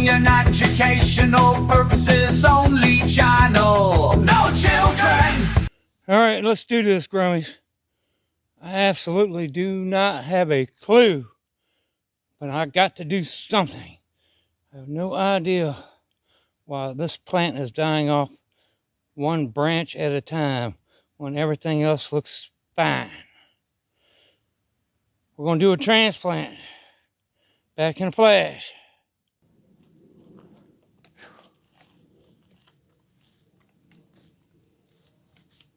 watching an educational purposes only channel. No children! Alright, let's do this, Grummies. I absolutely do not have a clue, but I got to do something. I have no idea why this plant is dying off one branch at a time when everything else looks fine. We're going to do a transplant. Back in a flash.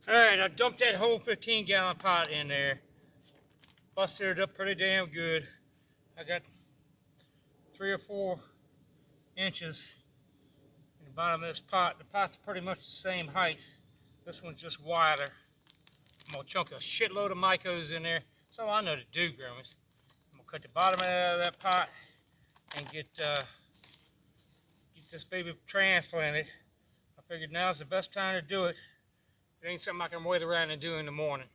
Alright, I dumped that whole 15-gallon pot in there. Busted it up pretty damn good. I got 3 or 4 inches in the bottom of this pot. The pot's pretty much the same height. This one's just wider. I'm going to chunk a shitload of micos in there. That's all I know to do, Grummies. I'm going to cut the bottom out of that pot and get this baby transplanted. I figured now's the best time to do it. It ain't something I can wait around and do in the morning.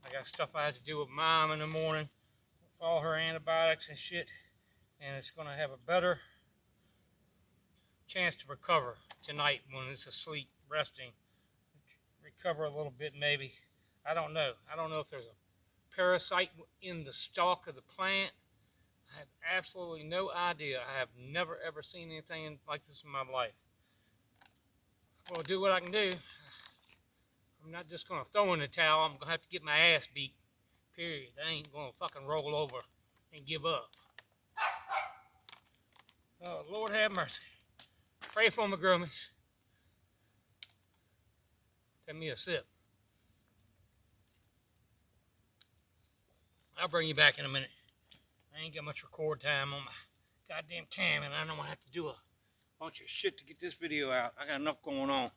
I got stuff I have to do with Mom in the morning, with all her antibiotics and shit, and it's going to have a better chance to recover tonight when it's asleep, resting. Recover a little bit maybe. I don't know. I don't know if there's a parasite in the stalk of the plant. I have absolutely no idea. I have never ever seen anything like this in my life. I'm going to do what I can do. I'm not just going to throw in the towel. I'm going to have to get my ass beat. Period. I ain't going to fucking roll over and give up. Oh, Lord have mercy. Pray for me, Grummies. Take me a sip. I'll bring you back in a minute. I ain't got much record time on my goddamn cam, and I know I have to do a bunch of shit to get this video out. I got enough going on.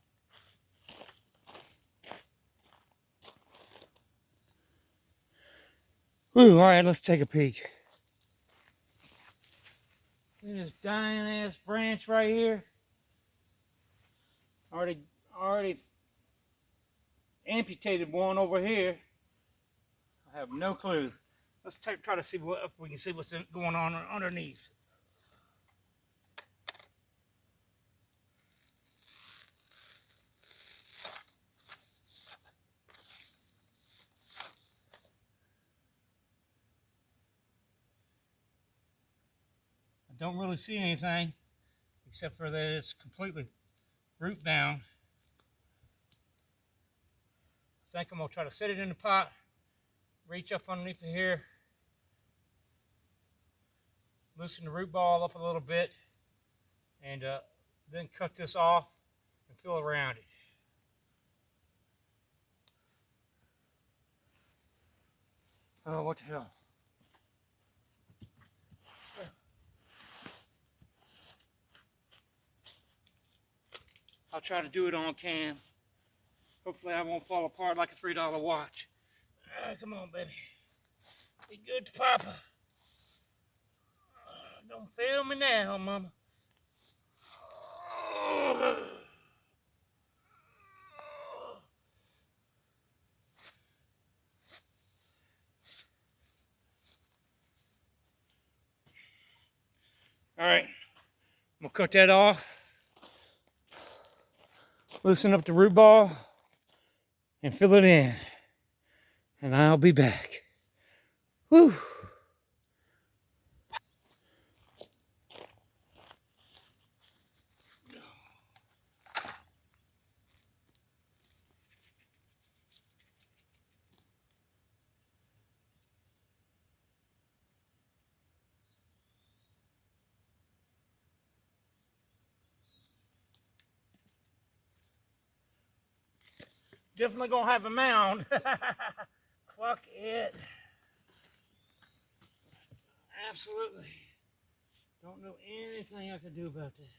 Whew, alright, let's take a peek. See this dying ass branch right here? Already amputated one over here. I have no clue. Let's try to see if we can see what's going on underneath. I don't really see anything except for that it's completely root bound. I think I'm going to try to set it in the pot, reach up underneath of here, loosen the root ball up a little bit, and then cut this off and feel around it. Oh, what the hell? I'll try to do it on cam. Hopefully I won't fall apart like a $3 watch. Come on, baby. Be good to Papa. Don't fail me now, Mama. Alright, I'm going to cut that off. Loosen up the root ball and fill it in. And I'll be back. Whew. Definitely gonna have a mound. Fuck it. Absolutely. Don't know anything I can do about this.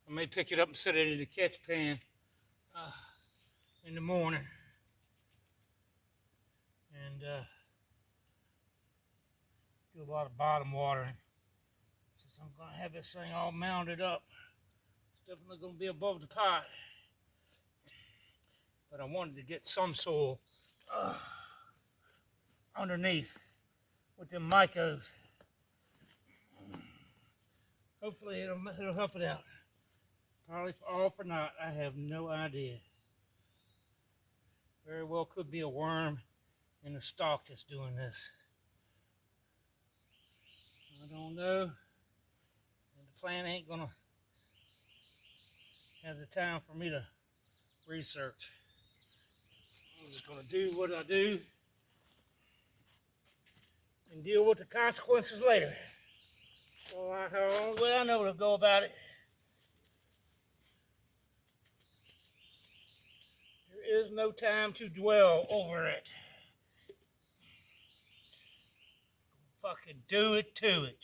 I may pick it up and set it in the catch pan in the morning. And do a lot of bottom watering. So I'm going to have this thing all mounded up. It's definitely going to be above the pot. But I wanted to get some soil underneath with them micos. Hopefully it'll help it out. Probably for all for naught. I have no idea. Very well could be a worm in the stalk that's doing this. I don't know. And the plant ain't gonna have the time for me to research. I'm just gonna do what I do and deal with the consequences later. So the only way I know to go about it. There is no time to dwell over it. Fucking do it to it.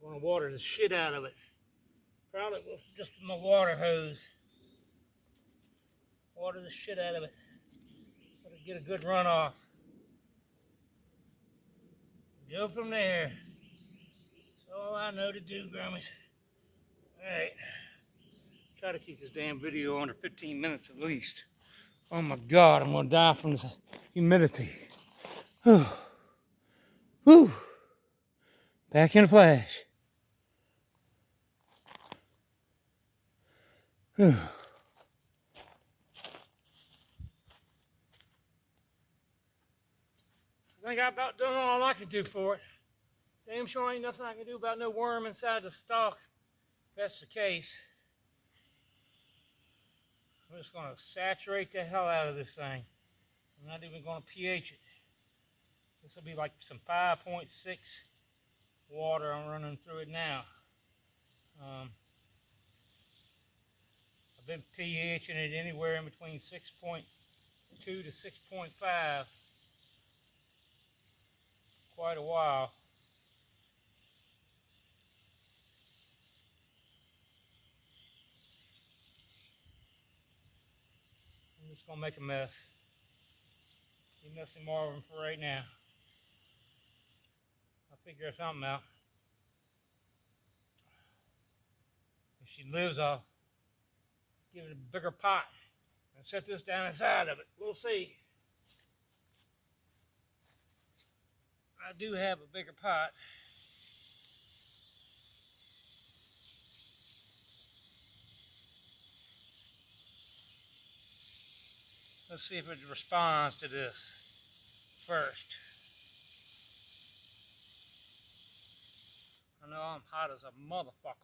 I'm gonna water the shit out of it. Probably with just my water hose. Water the shit out of it. Gotta get a good runoff. Go from there. That's all I know to do, Grummies. Alright. Try to keep this damn video under 15 minutes at least. Oh my God, I'm gonna die from this humidity. Whew. Whew. Back in a flash. Whew. I think I about done all I can do for it. Damn sure ain't nothing I can do about no worm inside the stalk. If that's the case. I'm just gonna saturate the hell out of this thing. I'm not even gonna pH it. This will be like some 5.6 water I'm running through it now. I've been pHing it anywhere in between 6.2 to 6.5 quite a while. I'm just gonna make a mess. Be messing Marvin for right now. I'll figure something out. If she lives, I'll give it a bigger pot and set this down inside of it. We'll see. I do have a bigger pot. Let's see if it responds to this first. I know I'm hot as a motherfucker.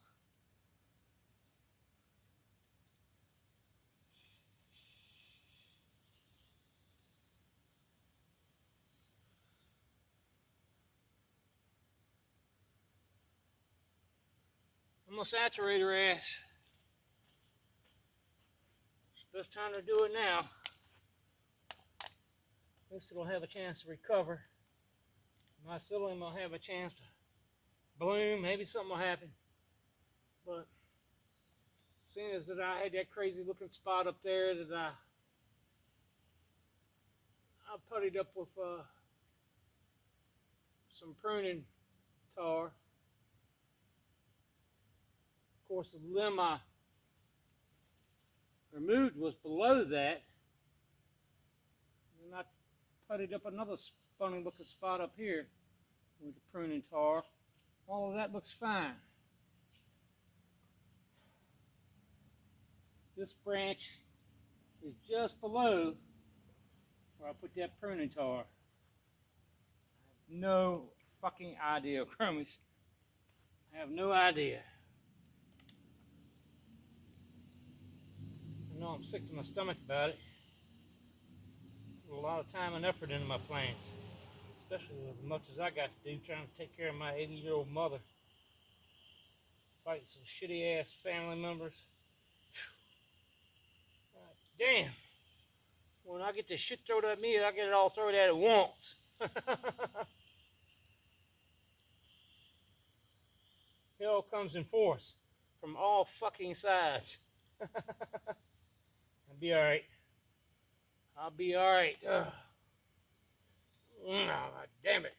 I'm gonna saturate her ass. It's the best time to do it now. At least it'll have a chance to recover. My psyllium will have a chance to bloom. Maybe something will happen. But seeing as that I had that crazy looking spot up there that I puttied up with some pruning tar. Of course, the limb I removed was below that. And I puttied up another funny looking spot up here with the pruning tar. All of that looks fine. This branch is just below where I put that pruning tar. I have no fucking idea, Crummies. I have no idea. I know I'm sick to my stomach about it. Put a lot of time and effort into my plants, especially as much as I got to do trying to take care of my 80-year-old mother, fighting some shitty ass family members. God damn. When I get this shit thrown at me, I get it all thrown at once. Hell comes in force. from all fucking sides. I'll be alright. I'll be alright. Damn it.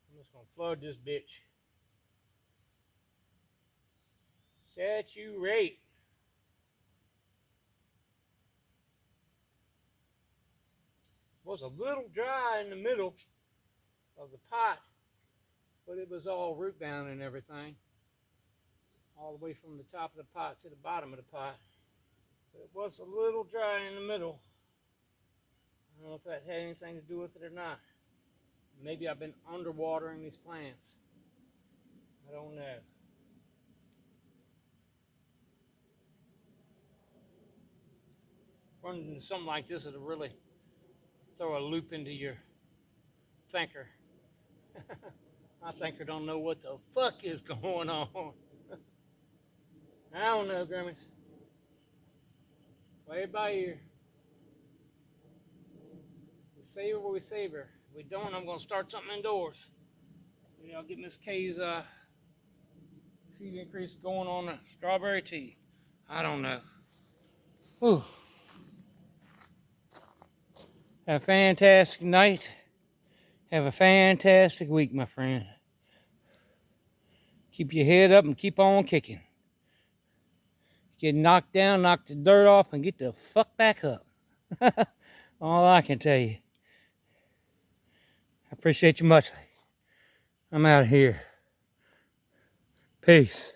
I'm just gonna flood this bitch. Saturate. Was a little dry in the middle of the pot, but it was all root bound and everything, all the way from the top of the pot to the bottom of the pot. But it was a little dry in the middle. I don't know if that had anything to do with it or not. Maybe I've been underwatering these plants. I don't know. Running into something like this is really throw a loop into your thinker. My thinker don't know what the fuck is going on. I don't know, Grimmies. Play it by ear. We savor what we savor. If we don't, I'm going to start something indoors. Maybe I'll get Miss K's seed increase going on the strawberry tea. I don't know. Whew. Have a fantastic night. Have a fantastic week, my friend. Keep your head up and keep on kicking. Get knocked down, knock the dirt off, and get the fuck back up. All I can tell you. I appreciate you much. I'm out of here. Peace.